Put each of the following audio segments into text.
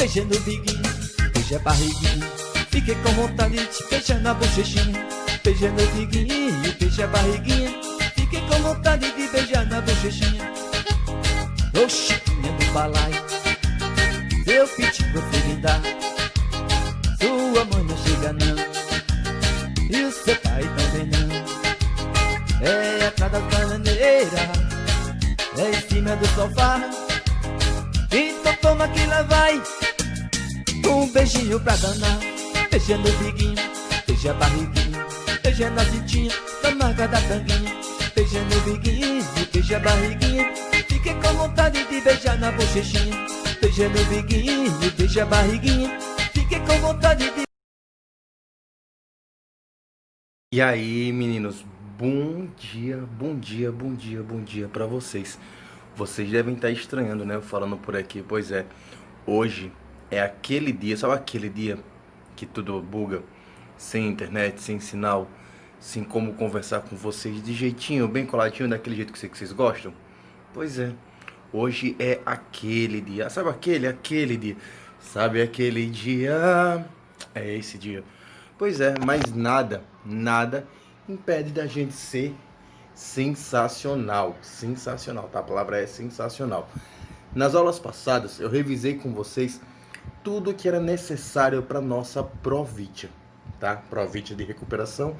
beija no biguinho, beija a barriguinha. Fiquei com vontade de te beijar na bochechinha. Beija no biguinho, beija a barriguinha. Fiquei com vontade de beijar na bochechinha. Ô Chiquinha do balaio, seu piti você me dá. Sua mãe não chega não, e o seu pai também não. É atrás da bananeira, é em cima do sofá. Então toma que lá vai, um beijinho pra danar. Beija no biguinho, beija a barriguinha. Beija na cintinha, na marca da tanguinha. Beija no biguinho, beija a barriguinha. Fiquei com vontade de beijar na bochechinha. Beija no biguinho, beija a barriguinha. Fiquei com vontade de... E aí, meninos, bom dia, bom dia, bom dia, bom dia pra vocês. Vocês devem estar estranhando, né, eu falando por aqui. Pois é, hoje é aquele dia, sabe aquele dia que tudo buga? Sem internet, sem sinal, sem como conversar com vocês de jeitinho, bem coladinho, daquele jeito que vocês gostam? Pois é, hoje é aquele dia, sabe aquele dia, sabe aquele dia, é esse dia. Pois é, mas nada impede da gente ser sensacional, tá? A palavra é sensacional. Nas aulas passadas eu revisei com vocês tudo que era necessário para nossa Provitia, tá? Provitia de recuperação,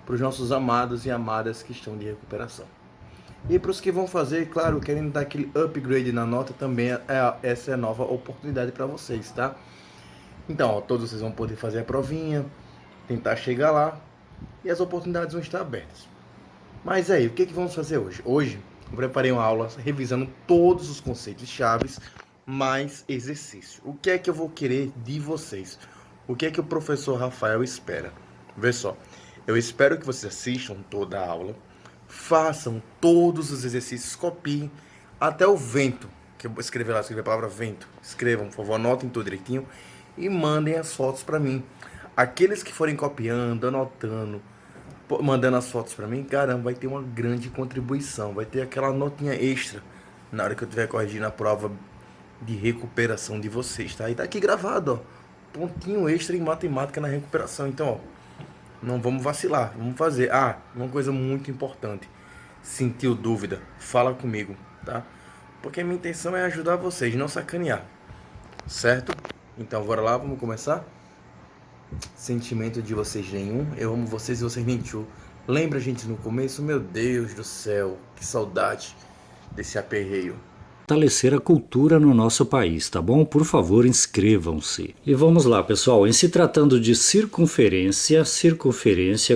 para os nossos amados e amadas que estão de recuperação. E para os que vão fazer, claro, querendo dar aquele upgrade na nota, também essa é a nova oportunidade para vocês, tá? Então, ó, todos vocês vão poder fazer a provinha, tentar chegar lá, e as oportunidades vão estar abertas. Mas aí, o que vamos fazer hoje? Hoje eu preparei uma aula revisando todos os conceitos chaves, mais exercício. O que é que eu vou querer de vocês? O que é que o professor Rafael espera? Vê só, eu espero que vocês assistam toda a aula, façam todos os exercícios, copiem até o vento, que eu vou escrever lá, escrever a palavra vento. Escrevam, por favor, anotem tudo direitinho e mandem as fotos para mim. Aqueles que forem copiando, anotando, mandando as fotos para mim, caramba, vai ter uma grande contribuição, vai ter aquela notinha extra na hora que eu estiver corrigindo a prova de recuperação de vocês, tá? E tá aqui gravado, ó, pontinho extra em matemática na recuperação. Então, ó, não vamos vacilar, vamos fazer. Ah, uma coisa muito importante, sentiu dúvida, fala comigo, tá? Porque a minha intenção é ajudar vocês, não sacanear, certo? Então, bora lá, vamos começar? Sentimento de vocês nenhum, eu amo vocês e vocês nem tchau. Lembra, gente, no começo? Meu Deus do céu, que saudade desse aperreio. Fortalecer a cultura no nosso país, tá bom? Por favor, inscrevam-se. E vamos lá, pessoal. Em se tratando de circunferência,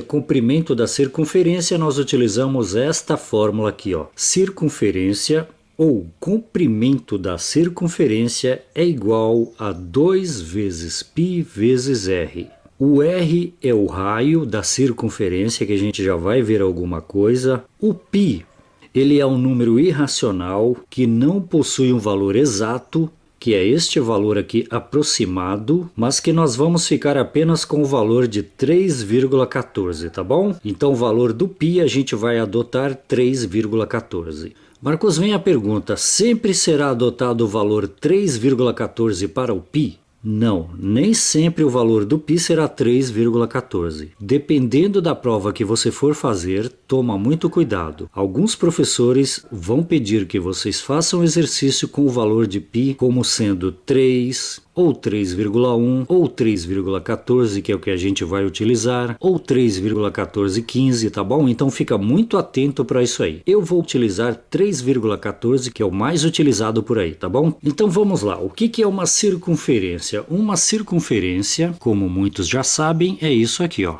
comprimento da circunferência, nós utilizamos esta fórmula aqui, ó. Circunferência ou comprimento da circunferência é igual a 2 vezes π vezes r. O r é o raio da circunferência, que a gente já vai ver alguma coisa. O π, ele é um número irracional que não possui um valor exato, que é este valor aqui aproximado, mas que nós vamos ficar apenas com o valor de 3,14, tá bom? Então o valor do π a gente vai adotar 3,14. Marcos, vem a pergunta, sempre será adotado o valor 3,14 para o π? Não, nem sempre o valor do π será 3,14. Dependendo da prova que você for fazer, toma muito cuidado. Alguns professores vão pedir que vocês façam exercício com o valor de π como sendo 3, ou 3,1, ou 3,14, que é o que a gente vai utilizar, ou 3,1415, tá bom? Então fica muito atento para isso aí. Eu vou utilizar 3,14, que é o mais utilizado por aí, tá bom? Então vamos lá. O que é uma circunferência? Uma circunferência, como muitos já sabem, é isso aqui, ó.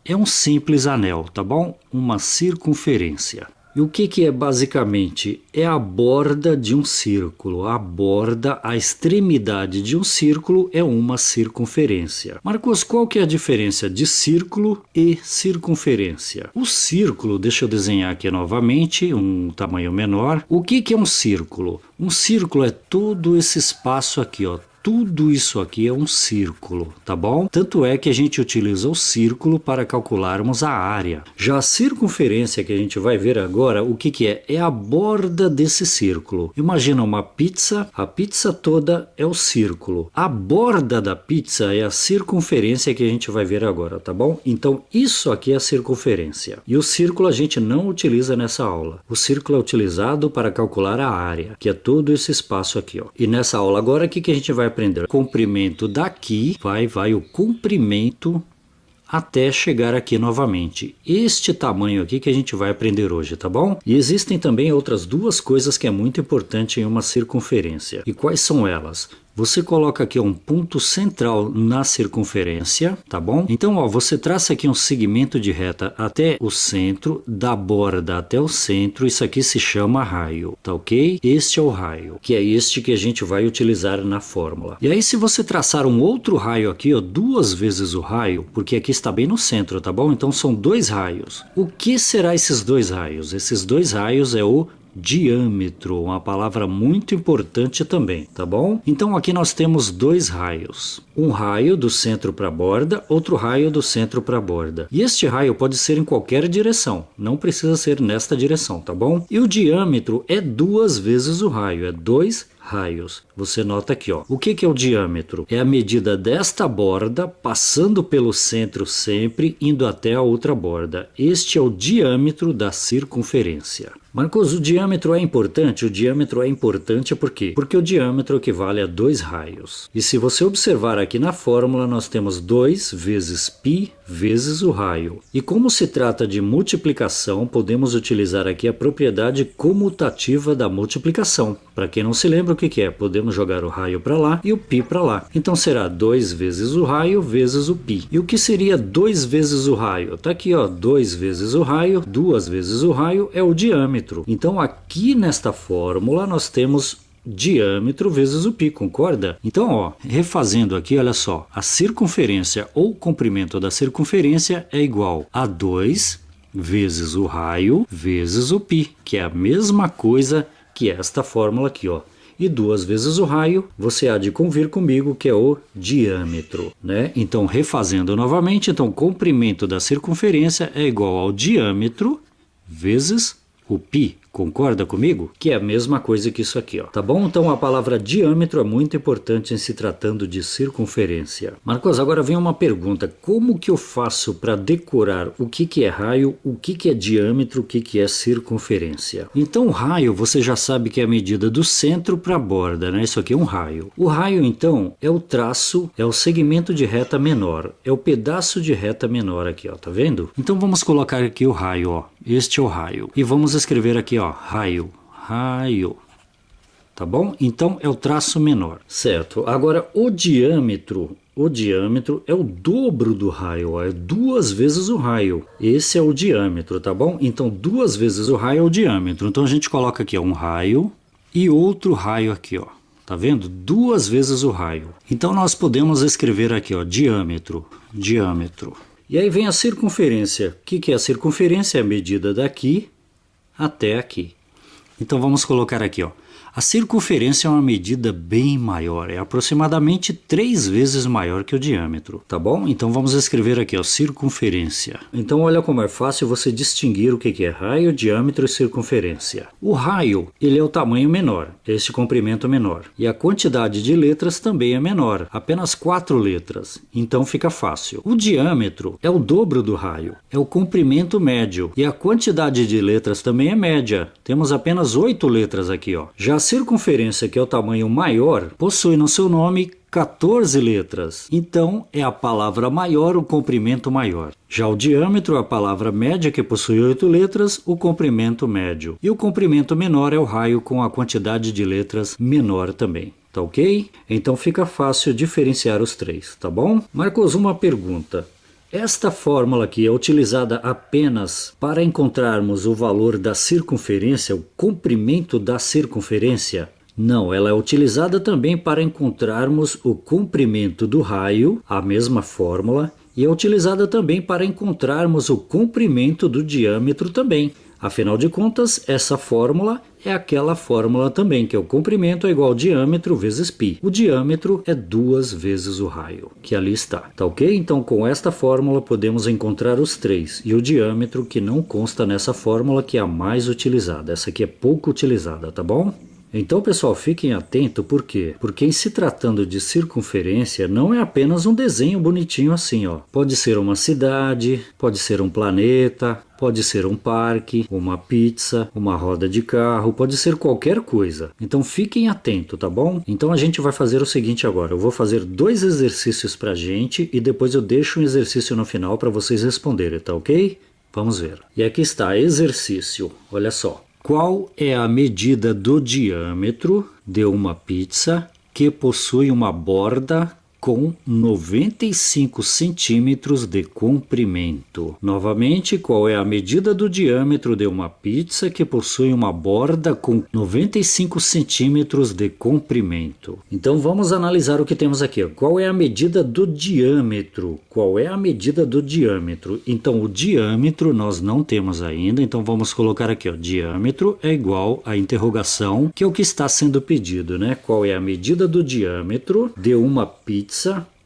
É um simples anel, tá bom? Uma circunferência. E o que é basicamente? É a borda de um círculo. A borda, a extremidade de um círculo é uma circunferência. Marcos, qual que é a diferença de círculo e circunferência? O círculo, deixa eu desenhar aqui novamente, um tamanho menor. O que é um círculo? Um círculo é todo esse espaço aqui, ó. tudo isso aqui é um círculo, tá bom? Tanto é que a gente utiliza o círculo para calcularmos a área. Já a circunferência que a gente vai ver agora, o que é? É a borda desse círculo. Imagina uma pizza, a pizza toda é o círculo. A borda da pizza é a circunferência que a gente vai ver agora, tá bom? Então isso aqui é a circunferência. E o círculo a gente não utiliza nessa aula. O círculo é utilizado para calcular a área, que é todo esse espaço aqui, ó. E nessa aula agora, o que a gente vai aprender? Comprimento daqui, vai o comprimento até chegar aqui novamente. Este tamanho aqui que a gente vai aprender hoje, tá bom? E existem também outras duas coisas que é muito importante em uma circunferência. E quais são elas? Você coloca aqui um ponto central na circunferência, tá bom? Então, ó, você traça aqui um segmento de reta até o centro, da borda até o centro, isso aqui se chama raio, tá ok? Este é o raio, que é este que a gente vai utilizar na fórmula. E aí, se você traçar um outro raio aqui, ó, 2 vezes o raio, porque aqui está bem no centro, tá bom? Então, são 2 raios. O que será esses 2 raios? Esses 2 raios é o diâmetro, uma palavra muito importante também, tá bom? Então aqui nós temos 2 raios. Um raio do centro para a borda, outro raio do centro para a borda. E este raio pode ser em qualquer direção, não precisa ser nesta direção, tá bom? E o diâmetro é 2 vezes o raio, é 2 raios. Você nota aqui, ó. O que é o diâmetro? É a medida desta borda passando pelo centro sempre, indo até a outra borda. Este é o diâmetro da circunferência. Marcos, o diâmetro é importante? O diâmetro é importante por quê? Porque o diâmetro equivale a 2 raios. E se você observar aqui na fórmula, nós temos 2 vezes π vezes o raio. E como se trata de multiplicação, podemos utilizar aqui a propriedade comutativa da multiplicação. Para quem não se lembra o que é, podemos jogar o raio para lá e o π para lá. Então será 2 vezes o raio vezes o π. E o que seria 2 vezes o raio? Tá aqui, ó, 2 vezes o raio, 2 vezes o raio é o diâmetro. Então aqui nesta fórmula nós temos diâmetro vezes o π, concorda? Então, ó, refazendo aqui, olha só, a circunferência ou comprimento da circunferência é igual a 2 vezes o raio vezes o π, que é a mesma coisa que esta fórmula aqui, ó. E 2 vezes o raio, você há de convir comigo que é o diâmetro, né? Então, refazendo novamente, então, o comprimento da circunferência é igual ao diâmetro vezes o π. Concorda comigo? Que é a mesma coisa que isso aqui, ó. Tá bom? Então a palavra diâmetro é muito importante em se tratando de circunferência. Marcos, agora vem uma pergunta. Como que eu faço para decorar o que é raio, o que é diâmetro, o que é circunferência? Então o raio, você já sabe que é a medida do centro para a borda, né? Isso aqui é um raio. O raio, então, é o traço, é o segmento de reta menor. É o pedaço de reta menor aqui, ó. Tá vendo? Então vamos colocar aqui o raio, ó. Este é o raio. E vamos escrever aqui, ó, raio. Tá bom? Então é o traço menor, certo? Agora o diâmetro é o dobro do raio, ó, é 2 vezes o raio. Esse é o diâmetro, tá bom? Então 2 vezes o raio é o diâmetro. Então a gente coloca aqui, ó, um raio e outro raio aqui, ó. Tá vendo? 2 vezes o raio. Então nós podemos escrever aqui, ó, diâmetro. E aí vem a circunferência. O que é a circunferência? É a medida daqui até aqui. Então vamos colocar aqui, ó. A circunferência é uma medida bem maior, é aproximadamente 3 vezes maior que o diâmetro, tá bom? Então vamos escrever aqui, ó, circunferência. Então olha como é fácil você distinguir o que é raio, diâmetro e circunferência. O raio, ele é o tamanho menor, esse comprimento menor. E a quantidade de letras também é menor, apenas 4 letras, então fica fácil. O diâmetro é o dobro do raio, é o comprimento médio. E a quantidade de letras também é média, temos apenas 8 letras aqui, ó. Já a circunferência, que é o tamanho maior, possui no seu nome 14 letras. Então, é a palavra maior, o comprimento maior. Já o diâmetro é a palavra média, que possui 8 letras, o comprimento médio. E o comprimento menor é o raio, com a quantidade de letras menor também. Tá ok? Então fica fácil diferenciar os três, tá bom? Marcos, uma pergunta. Esta fórmula aqui é utilizada apenas para encontrarmos o valor da circunferência, o comprimento da circunferência? Não, ela é utilizada também para encontrarmos o comprimento do raio, a mesma fórmula, e é utilizada também para encontrarmos o comprimento do diâmetro também, Afinal de contas, essa fórmula é aquela fórmula também, que é o comprimento é igual ao diâmetro vezes π. O diâmetro é 2 vezes o raio, que ali está. Tá ok? Então, com esta fórmula, podemos encontrar os três. E o diâmetro, que não consta nessa fórmula, que é a mais utilizada. Essa aqui é pouco utilizada, tá bom? Então, pessoal, fiquem atentos, por quê? Porque em se tratando de circunferência, não é apenas um desenho bonitinho assim, ó. Pode ser uma cidade, pode ser um planeta, pode ser um parque, uma pizza, uma roda de carro, pode ser qualquer coisa. Então, fiquem atentos, tá bom? Então, a gente vai fazer o seguinte agora. Eu vou fazer 2 exercícios pra gente e depois eu deixo um exercício no final para vocês responderem, tá ok? Vamos ver. E aqui está, exercício. Olha só. Qual é a medida do diâmetro de uma pizza que possui uma borda com 95 centímetros de comprimento? Novamente, qual é a medida do diâmetro de uma pizza que possui uma borda com 95 centímetros de comprimento? Então vamos analisar o que temos aqui. Qual é a medida do diâmetro? Qual é a medida do diâmetro? Então o diâmetro nós não temos ainda, então vamos colocar aqui, ó, diâmetro é igual à interrogação, que é o que está sendo pedido, né? Qual é a medida do diâmetro de uma pizza?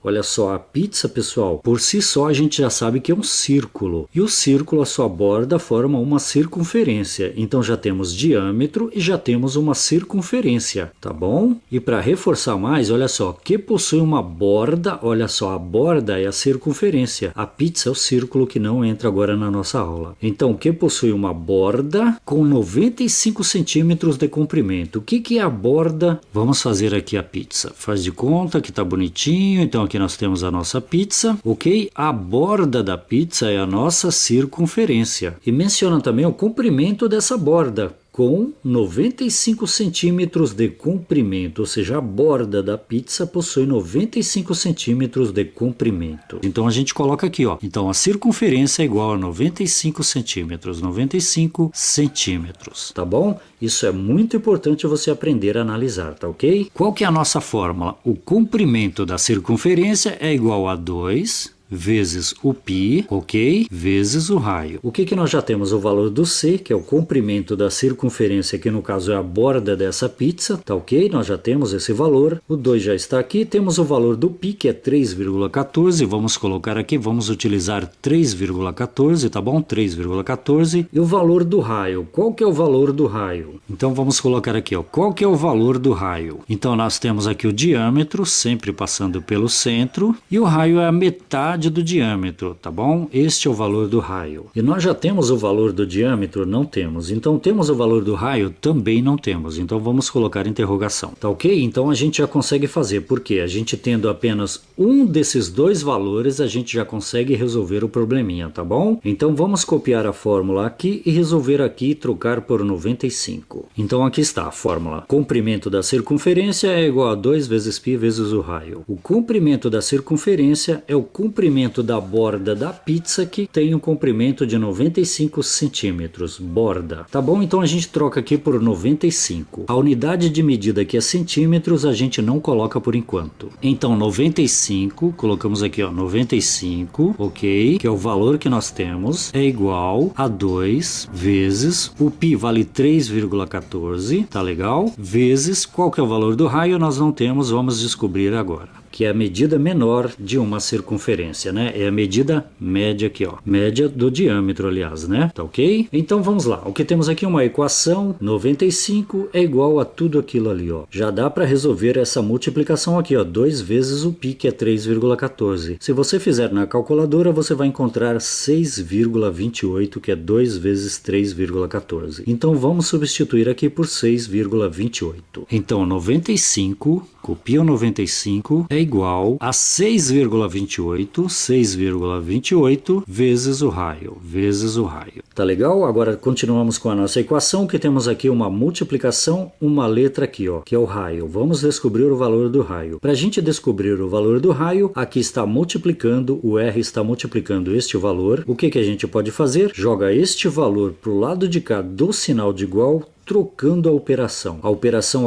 Olha só, a pizza, pessoal, por si só a gente já sabe que é um círculo. E o círculo, a sua borda, forma uma circunferência. Então já temos diâmetro e já temos uma circunferência, tá bom? E para reforçar mais, olha só, que possui uma borda, olha só, a borda é a circunferência. A pizza é o círculo que não entra agora na nossa aula. Então, que possui uma borda com 95 centímetros de comprimento. O que é a borda? Vamos fazer aqui a pizza. Faz de conta que tá bonitinho, então aqui nós temos a nossa pizza, ok? A borda da pizza é a nossa circunferência. E menciona também o comprimento dessa borda, com 95 centímetros de comprimento, ou seja, a borda da pizza possui 95 centímetros de comprimento. Então a gente coloca aqui, ó. Então a circunferência é igual a 95 centímetros, 95 centímetros, tá bom? Isso é muito importante você aprender a analisar, tá ok? Qual que é a nossa fórmula? O comprimento da circunferência é igual a 2 vezes o π, ok? Vezes o raio. O que nós já temos? O valor do C, que é o comprimento da circunferência, que no caso é a borda dessa pizza, tá ok? Nós já temos esse valor. O 2 já está aqui. Temos o valor do π, que é 3,14. Vamos colocar aqui, vamos utilizar 3,14, tá bom? 3,14. E o valor do raio. Qual que é o valor do raio? Então vamos colocar aqui, ó. Qual que é o valor do raio? Então nós temos aqui o diâmetro, sempre passando pelo centro, e o raio é a metade do diâmetro, tá bom? Este é o valor do raio. E nós já temos o valor do diâmetro? Não temos. Então temos o valor do raio? Também não temos. Então vamos colocar interrogação, tá ok? Então a gente já consegue fazer, porque a gente tendo apenas um desses dois valores, a gente já consegue resolver o probleminha, tá bom? Então vamos copiar a fórmula aqui e resolver aqui e trocar por 95. Então aqui está a fórmula. Comprimento da circunferência é igual a 2 vezes π vezes o raio. O comprimento da circunferência é o comprimento da borda da pizza, que tem um comprimento de 95 centímetros, borda. Tá bom? Então a gente troca aqui por 95. A unidade de medida aqui é centímetros, a gente não coloca por enquanto. Então 95, colocamos aqui, ó, 95, ok? Que é o valor que nós temos, é igual a 2 vezes, o π vale 3,14, tá legal? Vezes, qual que é o valor do raio? Nós não temos, vamos descobrir agora. Que é a medida menor de uma circunferência, né? É a medida média aqui, ó. Média do diâmetro, aliás, né? Tá ok? Então vamos lá. O que temos aqui é uma equação, 95 é igual a tudo aquilo ali, ó. Já dá para resolver essa multiplicação aqui, ó. 2 vezes o π, que é 3,14. Se você fizer na calculadora, você vai encontrar 6,28, que é 2 vezes 3,14. Então vamos substituir aqui por 6,28. Então 95, copia o 95, é igual a 6,28 vezes o raio, Tá legal? Agora continuamos com a nossa equação, que temos aqui uma multiplicação, uma letra aqui, ó, que é o raio. Vamos descobrir o valor do raio. Para a gente descobrir o valor do raio, aqui está multiplicando, o R está multiplicando este valor. O que a gente pode fazer? Joga este valor para o lado de cá do sinal de igual, trocando a operação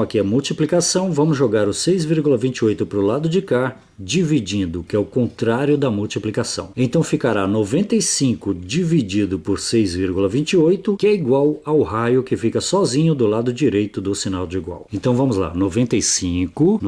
aqui é multiplicação, vamos jogar o 6,28 para o lado de cá dividindo, que é o contrário da multiplicação. Então ficará 95 dividido por 6,28, que é igual ao raio que fica sozinho do lado direito do sinal de igual. Então vamos lá, 95,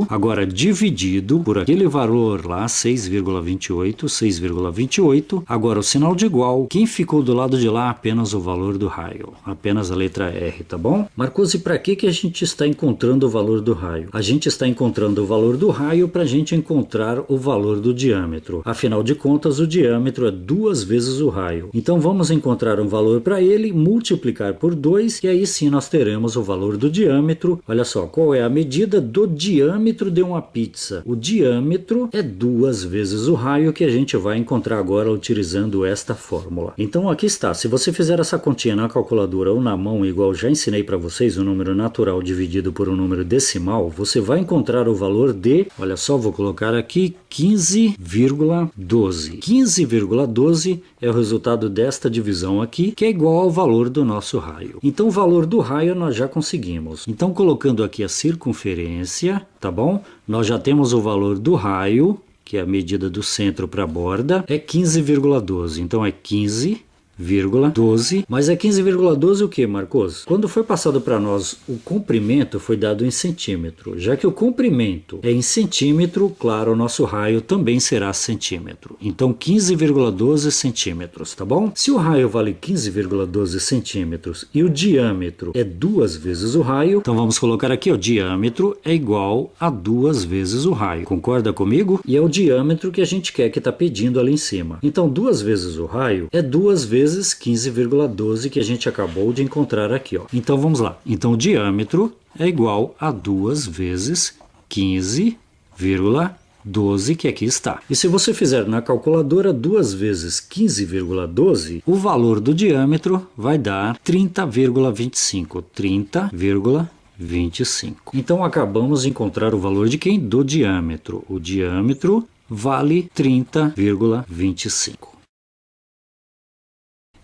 agora dividido por aquele valor lá, 6,28, agora o sinal de igual, quem ficou do lado de lá? Apenas o valor do raio, apenas a letra R, tá bom? Marcos, e para que a gente está encontrando o valor do raio? A gente está encontrando o valor do raio para a gente encontrar o valor do diâmetro. Afinal de contas, o diâmetro é 2 vezes o raio. Então vamos encontrar um valor para ele, multiplicar por 2 e aí sim nós teremos o valor do diâmetro. Olha só, qual é a medida do diâmetro de uma pizza? O diâmetro é 2 vezes o raio, que a gente vai encontrar agora utilizando esta fórmula. Então aqui está, se você fizer essa continha na calculadora ou na mão, igual já ensinei para vocês, o número natural dividido por um número decimal, você vai encontrar o valor de, olha só, vou colocar aqui 15,12. 15,12 é o resultado desta divisão aqui, que é igual ao valor do nosso raio. Então o valor do raio nós já conseguimos. Então colocando aqui a circunferência, tá bom? Nós já temos o valor do raio, que é a medida do centro para a borda, é 15,12. Então é 15,12, mas é 15,12 o que, Marcos? Quando foi passado para nós o comprimento foi dado em centímetro. Já que o comprimento é em centímetro, claro, o nosso raio também será centímetro. Então 15,12 centímetros, tá bom? Se o raio vale 15,12 centímetros e o diâmetro é 2 vezes o raio, então vamos colocar aqui, o diâmetro é igual a 2 vezes o raio. Concorda comigo? E é o diâmetro que a gente quer, que está pedindo ali em cima. Então 2 vezes o raio é 2 vezes 15,12 que a gente acabou de encontrar aqui, ó. Então vamos lá. Então o diâmetro é igual a 2 vezes 15,12 que aqui está. E se você fizer na calculadora 2 vezes 15,12, o valor do diâmetro vai dar 30,25. 30,25. Então acabamos de encontrar o valor de quem? Do diâmetro. O diâmetro vale 30,25.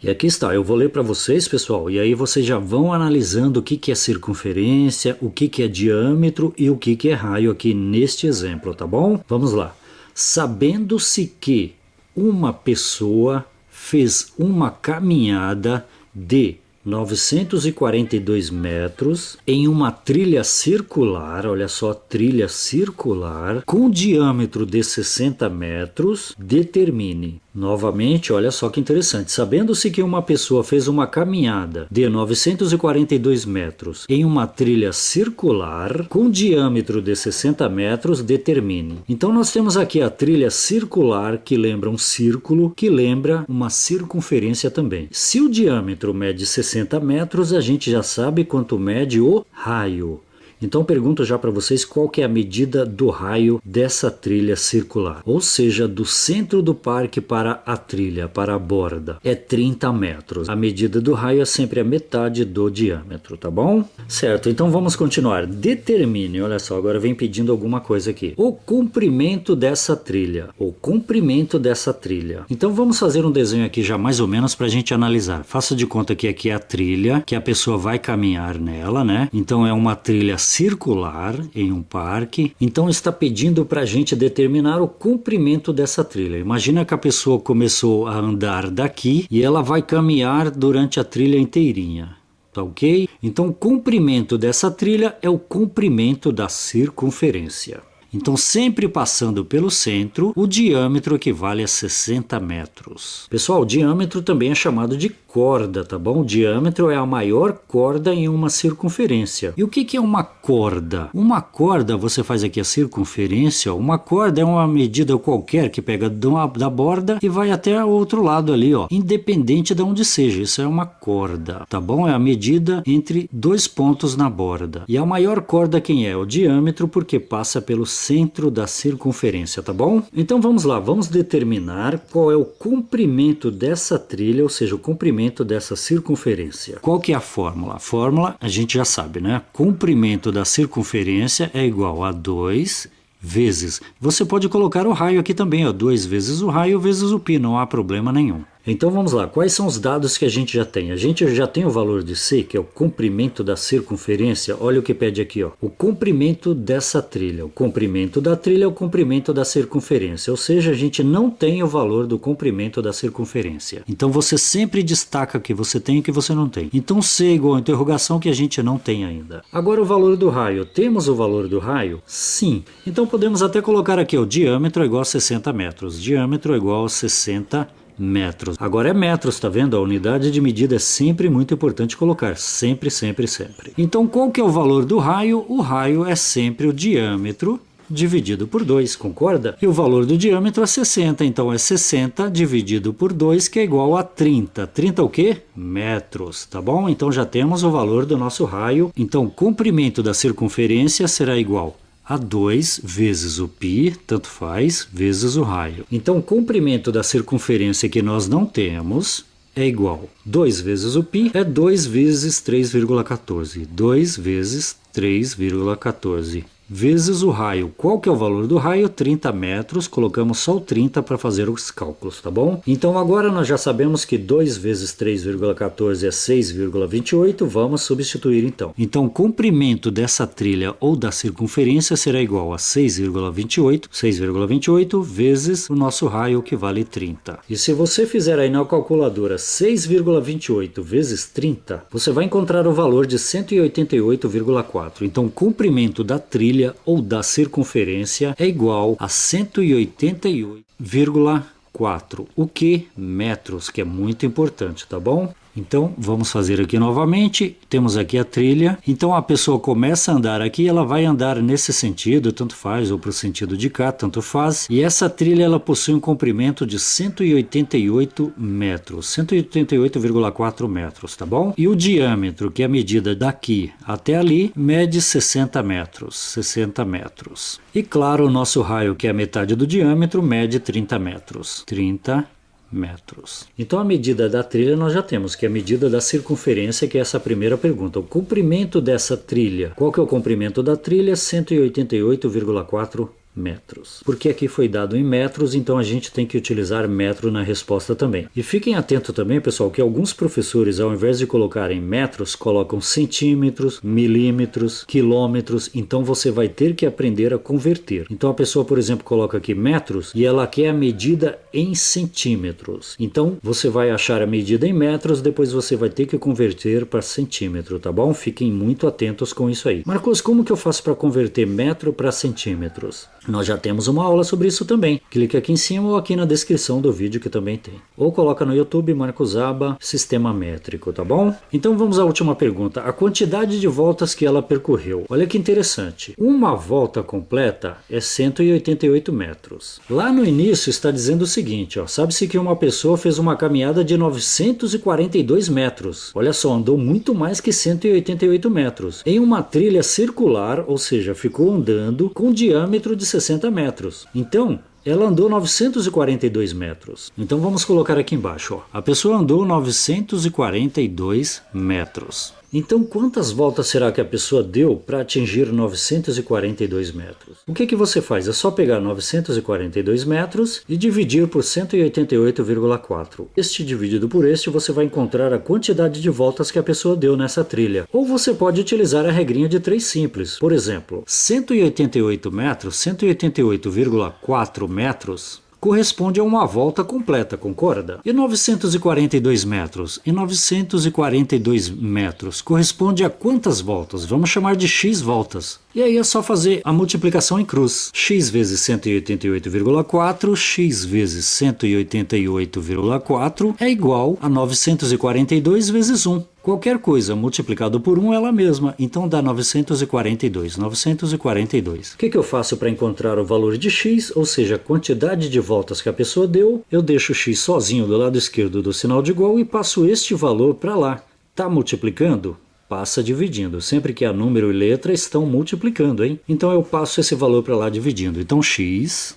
E aqui está, eu vou ler para vocês, pessoal, e aí vocês já vão analisando o que é circunferência, o que é diâmetro e o que é raio aqui neste exemplo, tá bom? Vamos lá. Sabendo-se que uma pessoa fez uma caminhada de 942 metros em uma trilha circular, olha só, trilha circular, com diâmetro de 60 metros, determine. Novamente, olha só que interessante, sabendo-se que uma pessoa fez uma caminhada de 942 metros em uma trilha circular com diâmetro de 60 metros, determine. Então nós temos aqui a trilha circular, que lembra um círculo, que lembra uma circunferência também. Se o diâmetro mede 60 metros, a gente já sabe quanto mede o raio. Então pergunto já para vocês qual que é a medida do raio dessa trilha circular. Ou seja, do centro do parque para a trilha, para a borda. É 30 metros. A medida do raio é sempre a metade do diâmetro, tá bom? Certo, então vamos continuar. Determine, olha só, agora vem pedindo alguma coisa aqui. O comprimento dessa trilha. O comprimento dessa trilha. Então vamos fazer um desenho aqui já mais ou menos para a gente analisar. Faça de conta que aqui é a trilha, que a pessoa vai caminhar nela, né? Então é uma trilha circular em um parque, então está pedindo para a gente determinar o comprimento dessa trilha. Imagina que a pessoa começou a andar daqui e ela vai caminhar durante a trilha inteirinha. Tá ok? Então o comprimento dessa trilha é o comprimento da circunferência. Então, sempre passando pelo centro, o diâmetro equivale a 60 metros. Pessoal, o diâmetro também é chamado de corda, tá bom? O diâmetro é a maior corda em uma circunferência. E o que é uma corda? Uma corda, você faz aqui a circunferência, uma corda é uma medida qualquer que pega da borda e vai até o outro lado ali, ó. Independente de onde seja, isso é uma corda, tá bom? É a medida entre dois pontos na borda. E a maior corda quem é? O diâmetro, porque passa pelo centro da circunferência, tá bom? Então vamos lá, vamos determinar qual é o comprimento dessa trilha, ou seja, o comprimento dessa circunferência. Qual que é a fórmula? A fórmula a gente já sabe, né? Comprimento da circunferência é igual a 2 vezes. Você pode colocar o raio aqui também, ó, 2 vezes o raio vezes o π, não há problema nenhum. Então vamos lá, quais são os dados que a gente já tem? A gente já tem o valor de C, que é o comprimento da circunferência. Olha o que pede aqui, ó. O comprimento dessa trilha. O comprimento da trilha é o comprimento da circunferência. Ou seja, a gente não tem o valor do comprimento da circunferência. Então você sempre destaca o que você tem e o que você não tem. Então C é igual a interrogação que a gente não tem ainda. Agora o valor do raio. Temos o valor do raio? Sim. Então podemos até colocar aqui, o diâmetro é igual a 60 metros. Diâmetro é igual a 60 metros. Agora é metros, tá vendo? A unidade de medida é sempre muito importante colocar. Sempre, sempre, sempre. Então qual que é o valor do raio? O raio é sempre o diâmetro dividido por 2, concorda? E o valor do diâmetro é 60, então é 60 dividido por 2, que é igual a 30. 30 o quê? Metros, tá bom? Então já temos o valor do nosso raio. Então o comprimento da circunferência será igual a 2 vezes o π, tanto faz, vezes o raio. Então o comprimento da circunferência que nós não temos é igual a 2 vezes o π, é 2 vezes 3,14. 2 vezes 3,14. Vezes o raio. Qual que é o valor do raio? 30 metros. Colocamos só o 30 para fazer os cálculos, tá bom? Então agora nós já sabemos que 2 vezes 3,14 é 6,28. Vamos substituir então. Então o comprimento dessa trilha ou da circunferência será igual a 6,28 vezes o nosso raio, que vale 30. E se você fizer aí na calculadora 6,28 vezes 30, você vai encontrar o valor de 188,4. Então o comprimento da trilha ou da circunferência é igual a 188,4. O que? Metros, que é muito importante, tá bom? Então, vamos fazer aqui novamente. Temos aqui a trilha. Então, a pessoa começa a andar aqui, ela vai andar nesse sentido, tanto faz, ou para o sentido de cá, tanto faz. E essa trilha, ela possui um comprimento de 188 metros, 188,4 metros, tá bom? E o diâmetro, que é a medida daqui até ali, mede 60 metros, 60 metros. E claro, o nosso raio, que é a metade do diâmetro, mede 30 metros, 30 metros. Então a medida da trilha nós já temos, que é a medida da circunferência, que é essa primeira pergunta. O comprimento dessa trilha, qual que é o comprimento da trilha? 188,4 metros. Porque aqui foi dado em metros, então a gente tem que utilizar metro na resposta também. E fiquem atentos também, pessoal, que alguns professores, ao invés de colocarem metros, colocam centímetros, milímetros, quilômetros, então você vai ter que aprender a converter. Então a pessoa, por exemplo, coloca aqui metros e ela quer a medida em centímetros. Então você vai achar a medida em metros, depois você vai ter que converter para centímetro, tá bom? Fiquem muito atentos com isso aí. Marcos, como que eu faço para converter metro para centímetros? Nós já temos uma aula sobre isso também. Clique aqui em cima ou aqui na descrição do vídeo, que também tem. Ou coloca no YouTube Marcos Aba Sistema Métrico, tá bom? Então vamos à última pergunta. A quantidade de voltas que ela percorreu. Olha que interessante. Uma volta completa é 188 metros. Lá no início está dizendo o seguinte, ó. Sabe-se que uma pessoa fez uma caminhada de 942 metros. Olha só, andou muito mais que 188 metros. Em uma trilha circular, ou seja, ficou andando com diâmetro de 60 metros. Então, ela andou 942 metros. Então vamos colocar aqui embaixo, ó. A pessoa andou 942 metros. Então quantas voltas será que a pessoa deu para atingir 942 metros? O que você faz? É só pegar 942 metros e dividir por 188,4. Este dividido por este, você vai encontrar a quantidade de voltas que a pessoa deu nessa trilha. Ou você pode utilizar a regrinha de 3 simples. Por exemplo, 188 metros, 188,4 metros, corresponde a uma volta completa, concorda? E 942 metros? E 942 metros corresponde a quantas voltas? Vamos chamar de x voltas. E aí é só fazer a multiplicação em cruz. X vezes 188,4, x vezes 188,4 é igual a 942 vezes 1. Qualquer coisa multiplicado por 1 é ela mesma, então dá 942. 942. O que eu faço para encontrar o valor de x, ou seja, a quantidade de voltas que a pessoa deu? Eu deixo o x sozinho do lado esquerdo do sinal de igual e passo este valor para lá. Está multiplicando? Passa dividindo. Sempre que há número e letra estão multiplicando, hein? Então eu passo esse valor para lá dividindo. Então x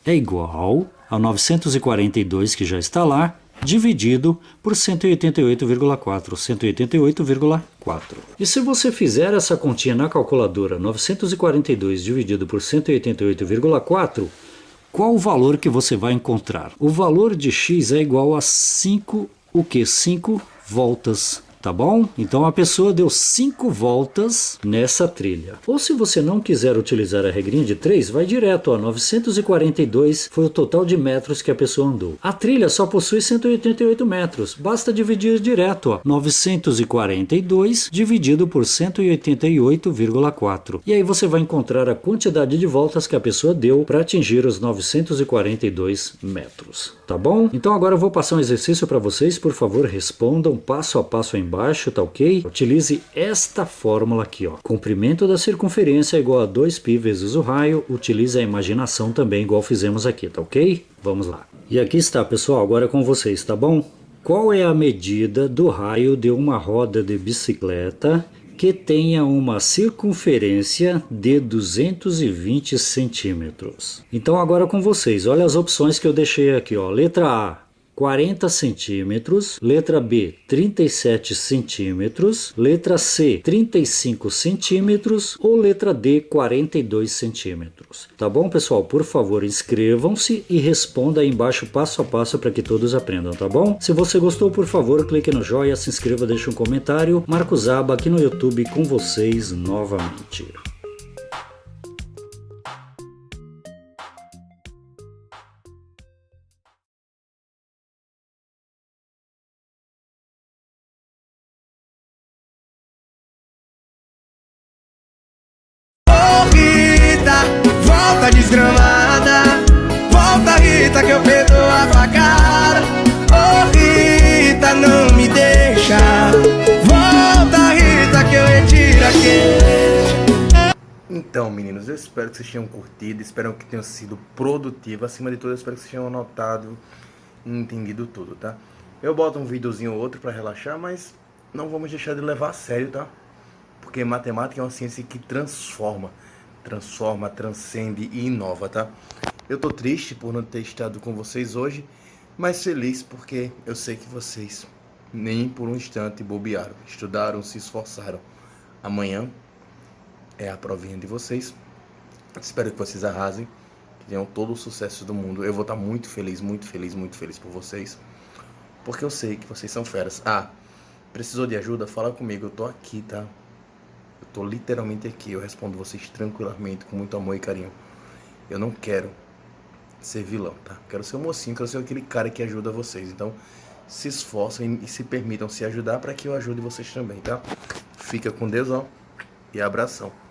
é igual a 942, que já está lá, dividido por 188,4, 188,4. E se você fizer essa continha na calculadora, 942 dividido por 188,4, qual o valor que você vai encontrar? O valor de x é igual a 5, o que? 5 voltas. Tá bom? Então a pessoa deu 5 voltas nessa trilha. Ou se você não quiser utilizar a regrinha de 3, vai direto, ó, 942 foi o total de metros que a pessoa andou. A trilha só possui 188 metros, basta dividir direto, ó, 942 dividido por 188,4. E aí você vai encontrar a quantidade de voltas que a pessoa deu para atingir os 942 metros. Tá bom? Então agora eu vou passar um exercício para vocês, por favor, respondam passo a passo aí embaixo, tá ok? Utilize esta fórmula aqui, ó. Comprimento da circunferência é igual a 2π vezes o raio. Utilize a imaginação também, igual fizemos aqui, tá ok? Vamos lá. E aqui está, pessoal, agora é com vocês, tá bom? Qual é a medida do raio de uma roda de bicicleta que tenha uma circunferência de 220 centímetros? Então agora com vocês, olha as opções que eu deixei aqui, ó. Letra A, 40 centímetros, letra B, 37 centímetros, letra C, 35 centímetros ou letra D, 42 centímetros. Tá bom, pessoal? Por favor, inscrevam-se e responda aí embaixo passo a passo para que todos aprendam, tá bom? Se você gostou, por favor, clique no joinha, se inscreva, deixe um comentário. Marcos Aba aqui no YouTube com vocês novamente. Volta desgramada, volta Rita que eu perdoo a facada. Oh Rita, não me deixa. Volta Rita que eu retiro a queixa. Então, meninos, eu espero que vocês tenham curtido, espero que tenham sido produtivo. Acima de tudo, eu espero que vocês tenham anotado e entendido tudo, tá? Eu boto um videozinho ou outro pra relaxar, mas não vamos deixar de levar a sério, tá? Porque matemática é uma ciência que transforma, transcende e inova, tá? Eu tô triste por não ter estado com vocês hoje, mas feliz porque eu sei que vocês nem por um instante bobearam, estudaram, se esforçaram. Amanhã é a provinha de vocês. Espero que vocês arrasem, que tenham todo o sucesso do mundo. Eu vou estar muito feliz por vocês, porque eu sei que vocês são feras. Ah, precisou de ajuda? Fala comigo, eu tô aqui, tá? Eu tô literalmente aqui, eu respondo vocês tranquilamente, com muito amor e carinho. Eu não quero ser vilão, tá? Quero ser um mocinho, quero ser aquele cara que ajuda vocês. Então, se esforcem e se permitam se ajudar para que eu ajude vocês também, tá? Fica com Deus, ó, e abração.